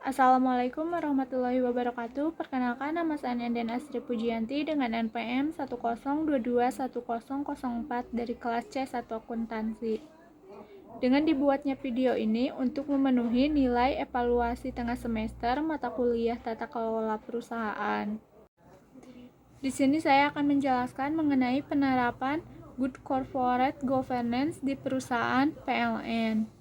Assalamualaikum warahmatullahi wabarakatuh. Perkenalkan, nama saya Nenden Astri Pujianti dengan NPM 102210004 dari kelas C1 Akuntansi. Dengan dibuatnya video ini untuk memenuhi nilai evaluasi tengah semester mata kuliah Tata Kelola Perusahaan. Di sini saya akan menjelaskan mengenai penerapan Good Corporate Governance di perusahaan PLN.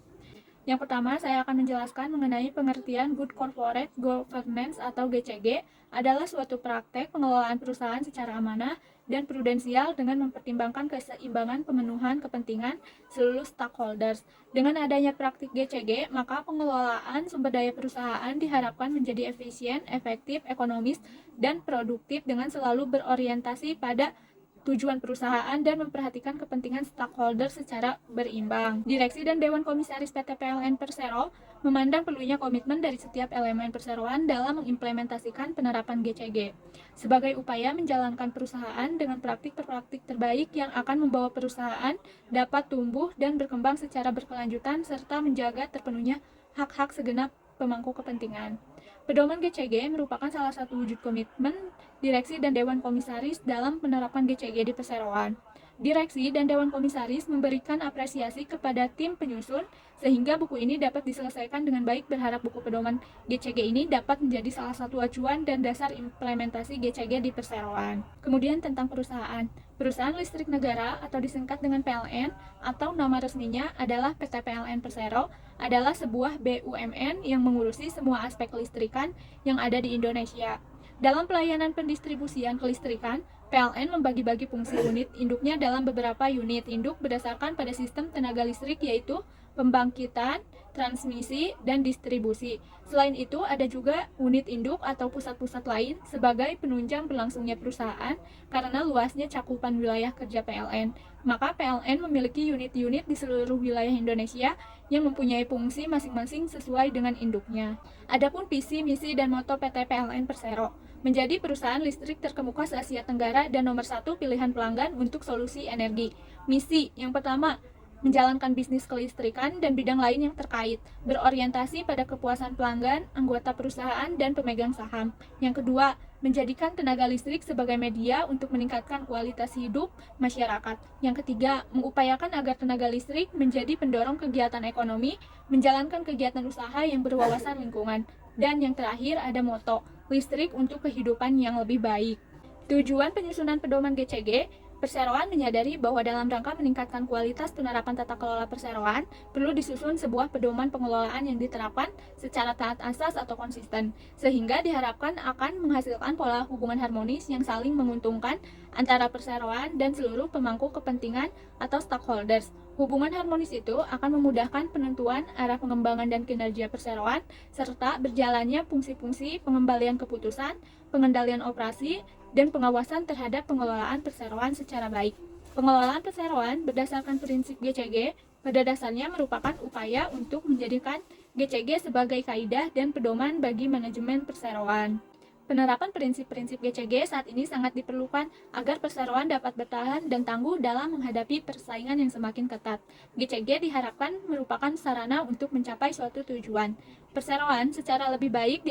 Yang pertama, saya akan menjelaskan mengenai pengertian Good Corporate Governance atau GCG adalah suatu praktek pengelolaan perusahaan secara amanah dan prudensial dengan mempertimbangkan keseimbangan pemenuhan kepentingan seluruh stakeholders. Dengan adanya praktik GCG, maka pengelolaan sumber daya perusahaan diharapkan menjadi efisien, efektif, ekonomis, dan produktif dengan selalu berorientasi pada tujuan perusahaan dan memperhatikan kepentingan stakeholder secara berimbang. Direksi dan Dewan Komisaris PT PLN Persero memandang perlunya komitmen dari setiap elemen perseroan dalam mengimplementasikan penerapan GCG sebagai upaya menjalankan perusahaan dengan praktik-praktik terbaik yang akan membawa perusahaan dapat tumbuh dan berkembang secara berkelanjutan serta menjaga terpenuhnya hak-hak segenap pemangku kepentingan. Pedoman GCG merupakan salah satu wujud komitmen Direksi dan Dewan Komisaris dalam penerapan GCG di perseroan. Direksi dan Dewan Komisaris memberikan apresiasi kepada tim penyusun sehingga buku ini dapat diselesaikan dengan baik. Berharap buku pedoman GCG ini dapat menjadi salah satu acuan dan dasar implementasi GCG di perseroan. Kemudian tentang perusahaan. Perusahaan Listrik Negara atau disingkat dengan PLN atau nama resminya adalah PT PLN Persero adalah sebuah BUMN yang mengurusi semua aspek kelistrikan yang ada di Indonesia. Dalam pelayanan pendistribusian kelistrikan, PLN membagi-bagi fungsi unit induknya dalam beberapa unit induk berdasarkan pada sistem tenaga listrik, yaitu pembangkitan, transmisi, dan distribusi. Selain itu, ada juga unit induk atau pusat-pusat lain sebagai penunjang berlangsungnya perusahaan karena luasnya cakupan wilayah kerja PLN. Maka PLN memiliki unit-unit di seluruh wilayah Indonesia yang mempunyai fungsi masing-masing sesuai dengan induknya. Adapun visi, misi, dan moto PT PLN Persero menjadi perusahaan listrik terkemuka se-Asia Tenggara dan nomor 1 pilihan pelanggan untuk solusi energi. Misi yang pertama, menjalankan bisnis kelistrikan dan bidang lain yang terkait, berorientasi pada kepuasan pelanggan, anggota perusahaan, dan pemegang saham. Yang kedua, menjadikan tenaga listrik sebagai media untuk meningkatkan kualitas hidup masyarakat. Yang ketiga, mengupayakan agar tenaga listrik menjadi pendorong kegiatan ekonomi, menjalankan kegiatan usaha yang berwawasan lingkungan. Dan yang terakhir ada moto, listrik untuk kehidupan yang lebih baik. Tujuan penyusunan pedoman GCG, Perseroan menyadari bahwa dalam rangka meningkatkan kualitas penerapan tata kelola perseroan, perlu disusun sebuah pedoman pengelolaan yang diterapkan secara taat asas atau konsisten, sehingga diharapkan akan menghasilkan pola hubungan harmonis yang saling menguntungkan antara perseroan dan seluruh pemangku kepentingan atau stakeholders. Hubungan harmonis itu akan memudahkan penentuan arah pengembangan dan kinerja perseroan, serta berjalannya fungsi-fungsi pengembalian keputusan, pengendalian operasi, dan pengawasan terhadap pengelolaan perseroan secara baik. Pengelolaan perseroan berdasarkan prinsip GCG pada dasarnya merupakan upaya untuk menjadikan GCG sebagai kaidah dan pedoman bagi manajemen perseroan. Penerapan prinsip-prinsip GCG saat ini sangat diperlukan agar perseroan dapat bertahan dan tangguh dalam menghadapi persaingan yang semakin ketat. GCG diharapkan merupakan sarana untuk mencapai suatu tujuan. Perseroan secara lebih baik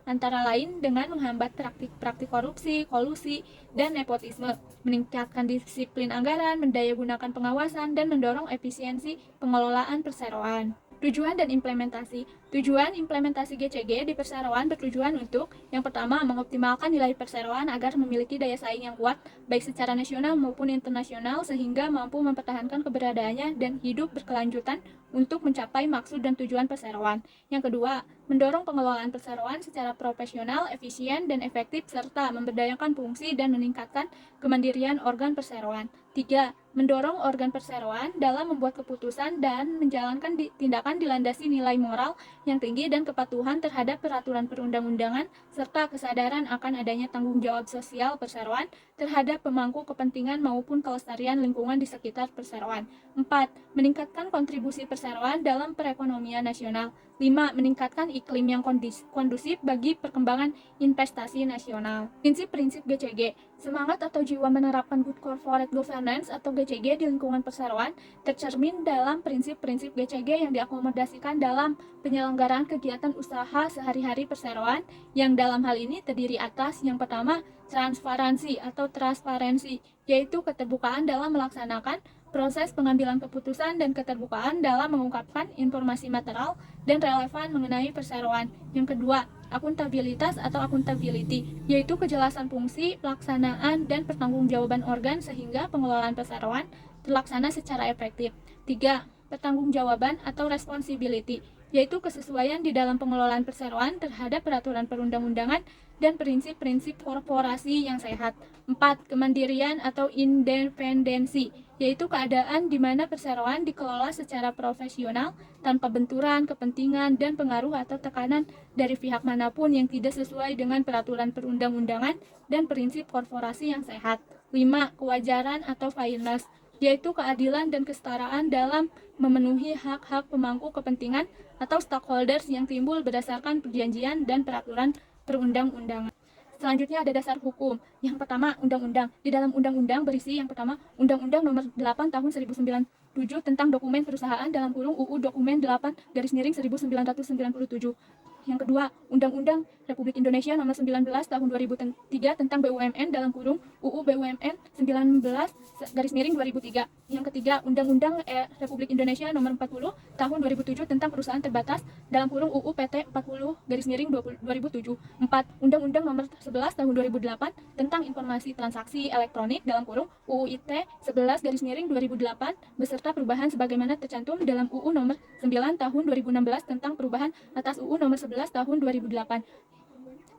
antara lain dengan menghambat praktik-praktik korupsi, kolusi, dan nepotisme, meningkatkan disiplin anggaran, mendayagunakan pengawasan, dan mendorong efisiensi pengelolaan perseroan. Tujuan dan implementasi. Tujuan implementasi GCG di perseroan bertujuan untuk yang pertama, mengoptimalkan nilai perseroan agar memiliki daya saing yang kuat baik secara nasional maupun internasional sehingga mampu mempertahankan keberadaannya dan hidup berkelanjutan untuk mencapai maksud dan tujuan perseroan. Yang kedua, mendorong pengelolaan perseroan secara profesional, efisien, dan efektif serta memberdayakan fungsi dan meningkatkan kemandirian organ perseroan. 3. Mendorong organ perseroan dalam membuat keputusan dan menjalankan tindakan dilandasi nilai moral yang tinggi dan kepatuhan terhadap peraturan perundang-undangan serta kesadaran akan adanya tanggung jawab sosial perseroan terhadap pemangku kepentingan maupun kelestarian lingkungan di sekitar perseroan. 4. Meningkatkan kontribusi perseroan dalam perekonomian nasional. 5. Meningkatkan iklim yang kondusif bagi perkembangan investasi nasional. Prinsip-prinsip GCG. Semangat atau jiwa menerapkan Good Corporate Governance atau GCG di lingkungan perseroan tercermin dalam prinsip-prinsip GCG yang diakomodasikan dalam penyelenggaraan kegiatan usaha sehari-hari perseroan, yang dalam hal ini terdiri atas yang pertama, transparansi atau transparensi, yaitu keterbukaan dalam melaksanakan proses pengambilan keputusan dan keterbukaan dalam mengungkapkan informasi material dan relevan mengenai perseroan. Yang kedua, akuntabilitas atau accountability, yaitu kejelasan fungsi, pelaksanaan, dan pertanggungjawaban organ sehingga pengelolaan perseroan terlaksana secara efektif. 3. Pertanggungjawaban atau responsibility, yaitu kesesuaian di dalam pengelolaan perseroan terhadap peraturan perundang-undangan dan prinsip-prinsip korporasi yang sehat. 4. Kemandirian atau independensi, yaitu keadaan di mana perseroan dikelola secara profesional tanpa benturan, kepentingan, dan pengaruh atau tekanan dari pihak manapun yang tidak sesuai dengan peraturan perundang-undangan dan prinsip korporasi yang sehat. 5. Kewajaran atau fairness, yaitu keadilan dan kesetaraan dalam memenuhi hak-hak pemangku kepentingan atau stakeholders yang timbul berdasarkan perjanjian dan peraturan perundang-undangan. Selanjutnya ada dasar hukum. Yang pertama, undang-undang. Di dalam undang-undang berisi yang pertama, Undang-Undang Nomor 8 Tahun 1997 tentang dokumen perusahaan dalam kurung UU Dokumen 8/1997. Yang kedua, Undang-Undang Republik Indonesia Nomor 19 Tahun 2003 tentang BUMN dalam kurung UU BUMN 19/2003. Yang ketiga, Undang-Undang Republik Indonesia Nomor 40 Tahun 2007 tentang perusahaan terbatas dalam kurung UU PT 40/2007. 4. Undang-Undang Nomor 11 Tahun 2008 tentang informasi transaksi elektronik dalam kurung UU IT 11/2008 beserta perubahan sebagaimana tercantum dalam UU Nomor 9 Tahun 2016 tentang perubahan atas UU Nomor 11 Tahun 2008.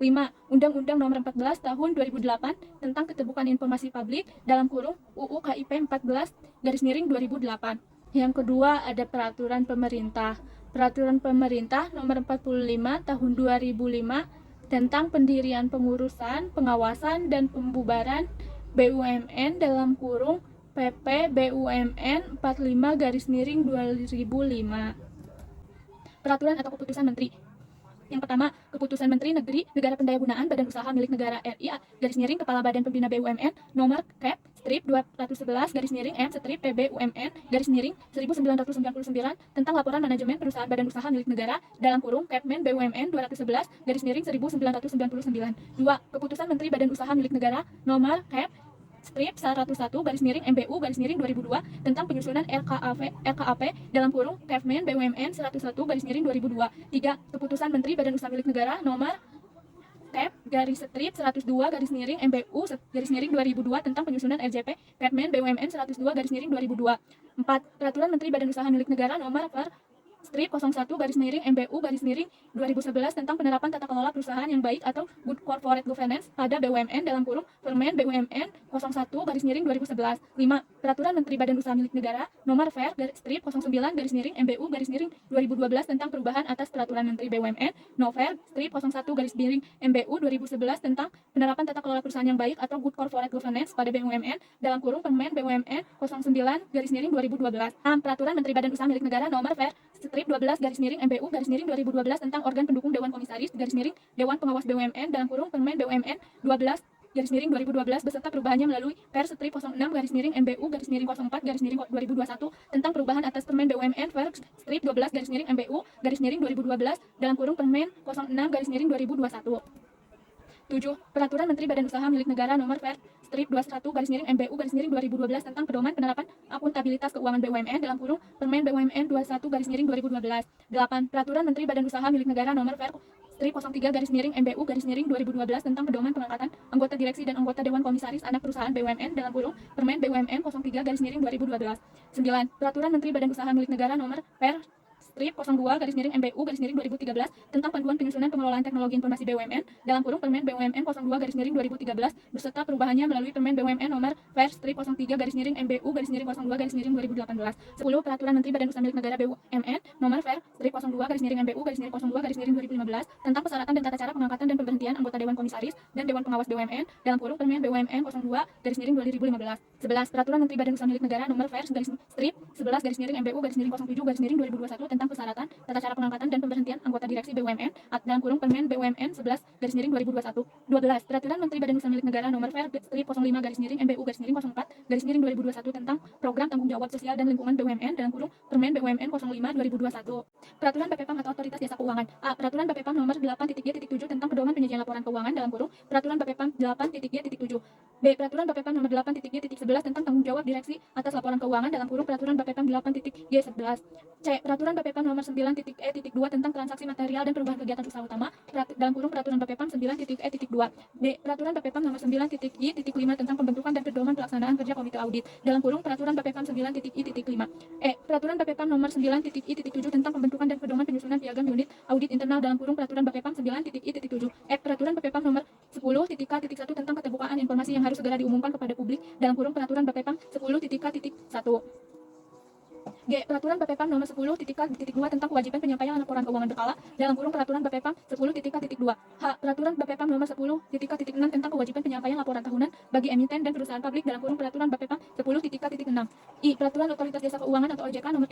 5. Undang-Undang Nomor 14 Tahun 2008 tentang keterbukaan informasi publik dalam kurung UU KIP 14/2008. Yang kedua ada peraturan pemerintah. Peraturan pemerintah Nomor 45 Tahun 2005 tentang pendirian, pengurusan, pengawasan, dan pembubaran BUMN dalam kurung PP BUMN 45/2005. Peraturan atau keputusan Menteri. Yang pertama, keputusan Menteri Negara Pendayagunaan Badan Usaha milik Negara RI _Kepala Badan Pembina BUMN nomor Kep strip 211 M strip PBUMN _1999 tentang laporan manajemen perusahaan badan usaha milik negara dalam kurung Kepmen BUMN 211 1999. 2. Keputusan Menteri Badan Usaha milik Negara nomor Kep strip 101 MBU 2002 tentang penyusunan LKAP dalam kurung Kepmen BUMN 101 2002. 3. Keputusan Menteri Badan Usaha milik Negara nomor Kep strip 102 MBU 2002 tentang penyusunan RJP Kepmen BUMN 102 2002. 4. Peraturan Menteri Badan Usaha milik Negara nomor strip 01 MBU 2011 tentang penerapan tata kelola perusahaan yang baik atau good corporate governance pada BUMN dalam kurung Permen BUMN 01 2011. 5. Peraturan Menteri Badan Usaha milik Negara nomor strip 09 MBU 2012 tentang perubahan atas peraturan Menteri BUMN Nover strip 01 MBU 2011 tentang penerapan tata kelola perusahaan yang baik atau good corporate governance pada BUMN dalam kurung Permen BUMN 09 2012. 6. Peraturan Menteri Badan Usaha milik Negara nomor strip 12 MBU 2012 tentang organ pendukung Dewan Komisaris Dewan Pengawas BUMN dalam kurung Permen BUMN 12 2012 beserta perubahannya melalui strip 06 MBU 04 2021 tentang perubahan atas Permen BUMN strip 12 MBU 2012 dalam kurung Permen 06 2021. 7. Peraturan Menteri Badan Usaha milik Negara nomor strip 21 MBU 2012 tentang pedoman penerapan akuntabilitas keuangan BUMN dalam kurung Permen BUMN 21 2012. 8. Peraturan Menteri Badan Usaha milik Negara nomor strip 03 MBU 2012 tentang pedoman pengangkatan anggota direksi dan anggota Dewan Komisaris anak perusahaan BUMN dalam kurung Permen BUMN 03 2012. 9. Peraturan Menteri Badan Usaha milik Negara nomor strip 02 MBU 2013 tentang panduan penyusunan pengelolaan teknologi informasi BUMN dalam kurung Permen BUMN 02 2013 beserta perubahannya melalui Permen BUMN nomor strip 03 MBU 02 2018. 10. Peraturan Menteri Badan Usaha milik Negara BUMN nomor strip 02 MBU 02 2015 tentang persyaratan dan tata cara pengangkatan dan pemberhentian anggota Dewan Komisaris dan Dewan Pengawas BUMN dalam kurung Permen BUMN 02 2015. 11. Peraturan Menteri Badan Usaha milik Negara nomor strip 11 MBU 07 2021 tentang tentang persyaratan, tata cara pengangkatan dan pemberhentian anggota direksi BUMN dalam kurung Permen BUMN 11/2021. 12. Peraturan Menteri Badan Usaha Milik Negara Nomor Ver/MBU/MU/04/2021 tentang program tanggung jawab sosial dan lingkungan BUMN dalam kurung Permen BUMN 05/2021. Peraturan BPPAM atau Otoritas Jasa Keuangan. A. Peraturan BPPAM Nomor 8.G.7 tentang pedoman penyajian laporan keuangan dalam kurung Peraturan BPPAM 8.G.7. B. Peraturan BPPAM Nomor 8.G.11 tentang tanggung jawab direksi atas laporan keuangan dalam kurung Peraturan BPPAM 8.G11. C. Peraturan BPPAM Nomor 9.E.2 tentang transaksi material dan perubahan kegiatan usaha utama dalam kurung Peraturan BPPAM 9.E.2. D. Peraturan BPPAM Nomor 9.I.5 tentang pembentukan dan pedoman pelaksanaan kerja komite audit dalam kurung Peraturan BPPAM 9.I.5. E. Peraturan BPPAM Nomor 9.I.7 tentang pembentukan dan pedoman penyusunan piagam unit audit internal dalam kurung Peraturan BPPAM 9.I.7. F. Peraturan BPPAM Nomor 10.K.1 tentang keterbukaan informasi yang harus segera diumumkan kepada publik dalam kurung Peraturan BPPAM 10.K.1. G. Peraturan BPPAM Nomor 10.K.2 tentang kewajiban penyampaian laporan keuangan berkala dalam kurung Peraturan BPPAM 10.K.2. H. Peraturan BPPAM Nomor 10.K.6 tentang kewajiban penyampaian laporan tahunan bagi emiten dan perusahaan publik dalam kurung Peraturan BPPAM 10.K.6. I. Peraturan Otoritas Jasa Keuangan atau OJK Nomor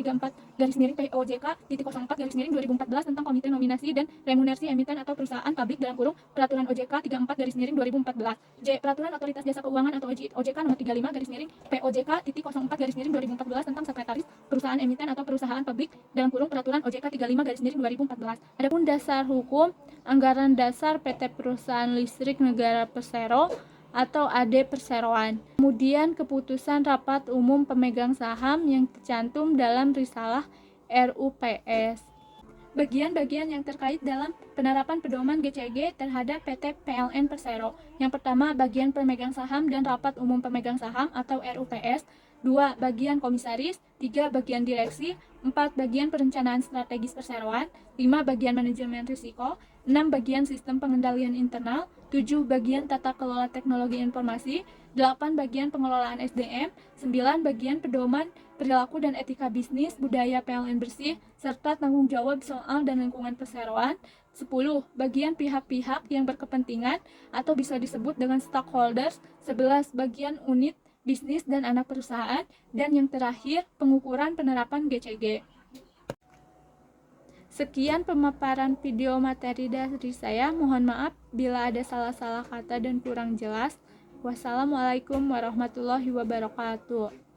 34/POJK.04/2014 tentang komite nominasi dan remunerasi emiten atau perusahaan publik dalam kurung Peraturan OJK 34/2014. J. Peraturan Otoritas Jasa Keuangan atau OJK Nomor 35/POJK.04/2014 tentang sekretaris perusahaan emiten atau perusahaan publik dalam kurung Peraturan OJK 35/2014. Adapun dasar hukum, anggaran dasar PT Perusahaan Listrik Negara Persero atau AD Perseroan. Kemudian keputusan rapat umum pemegang saham yang tercantum dalam risalah RUPS. Bagian-bagian yang terkait dalam penerapan pedoman GCG terhadap PT PLN Persero. Yang pertama, bagian pemegang saham dan rapat umum pemegang saham atau RUPS. 2. Bagian komisaris. 3. Bagian direksi. 4. Bagian perencanaan strategis perseroan. 5. Bagian manajemen risiko. 6. Bagian sistem pengendalian internal. 7. Bagian tata kelola teknologi informasi. 8. Bagian pengelolaan SDM. 9. Bagian pedoman perilaku dan etika bisnis, budaya PLN bersih, serta tanggung jawab soal dan lingkungan perseroan. 10. Bagian pihak-pihak yang berkepentingan atau bisa disebut dengan stakeholders. 11. Bagian unit bisnis dan anak perusahaan. Dan yang terakhir, pengukuran penerapan GCG. Sekian pemaparan video materi dari saya. Mohon maaf bila ada salah-salah kata dan kurang jelas. Wassalamualaikum warahmatullahi wabarakatuh.